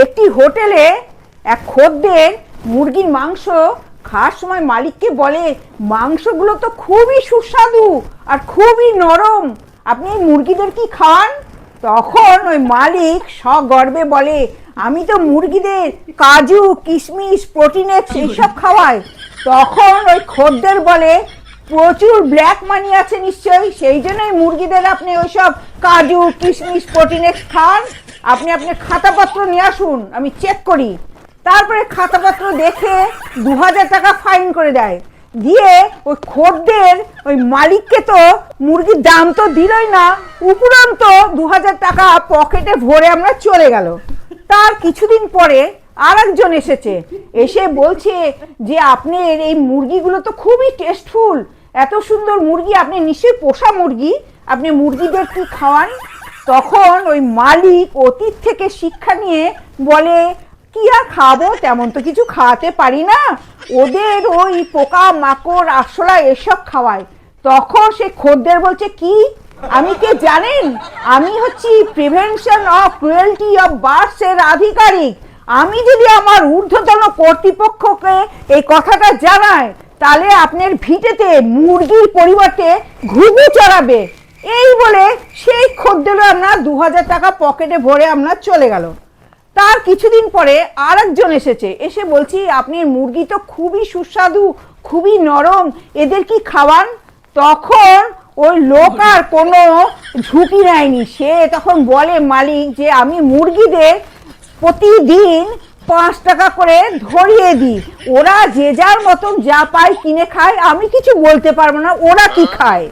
একটি হোটেলে এক খদ্দের মুরগির মাংস খাওয়ার সময় মালিককে বলে, মাংসগুলো তো খুবই সুস্বাদু আর খুবই নরম, আপনি এই মুরগিদের কি খান? তখন ওই মালিক সগর্বে বলে, আমি তো মুরগিদের কাজু কিশমিশ প্রোটিনেক্স এইসব খাওয়াই। তখন ওই খদ্দের বলে, প্রচুর ব্ল্যাক মানি আছে নিশ্চয়ই, সেই জন্যই মুরগিদের আপনি ওইসব কাজু কিশমিশ প্রোটিনেক্স খান। আপনি আপনার খাতাপত্র নিয়ে আসুন, আমি চেক করি। তারপরে খাতাপত্র দেখে 2000 টাকা ফাইন করে দেয়। দিয়ে ওই খদ্দের ওই মালিককে তো মুরগির দাম তো দিলই না, উপরন্ত 2000 টাকা পকেটে ভরে আমরা চলে গেল। তার কিছুদিন পরে আর একজন এসেছে, এসে বলছে যে আপনার এই মুরগিগুলো তো খুবই টেস্টফুল, এত সুন্দর মুরগি, আপনি নিশ্চয়ই পোষা মুরগি, আপনি মুরগিদের কি খাওয়ান? তখন ওই মালিক অতীত থেকে শিক্ষা নিয়ে বলে, কি আর খাবো, তেমন তো কিছু খাওয়াতে পারি না, ওদের ওই পোকা মাকড় আরশোলা এসব খাওয়ায়। তখন সে খদ্দের বলছে, কি আমি কে জানেন? আমি হচ্ছি prevention of cruelty of birds এর আধিকারিক। আমি যদি আমার ঊর্ধ্বতন কর্তৃপক্ষকে এই কথাটা জানাই, তাহলে আপনার ভিটেতে মুরগির পরিবর্তে ঘুঘু চড়াবে। এই বলে সেই খদ্দের আমরা 2000 টাকা পকেটে ভরে আমরা চলে গেল। তার কিছুদিন পরে আর একজন এসেছে, এসে বলছি, আপনি মুরগি তো খুবই সুস্বাদু, খুবই নরম, এদের কি খাওয়ান? তখন ওই লোক আর কোনো ঝুঁকি নেয়নি, সে তখন বলে মালিক যে আমি মুরগিদের প্রতিদিন 5 টাকা করে ধরিয়ে দিই, ওরা যে যার মতন যা পায় কিনে খায়, আমি কিছু বলতে পারবো না ওরা কি খায়।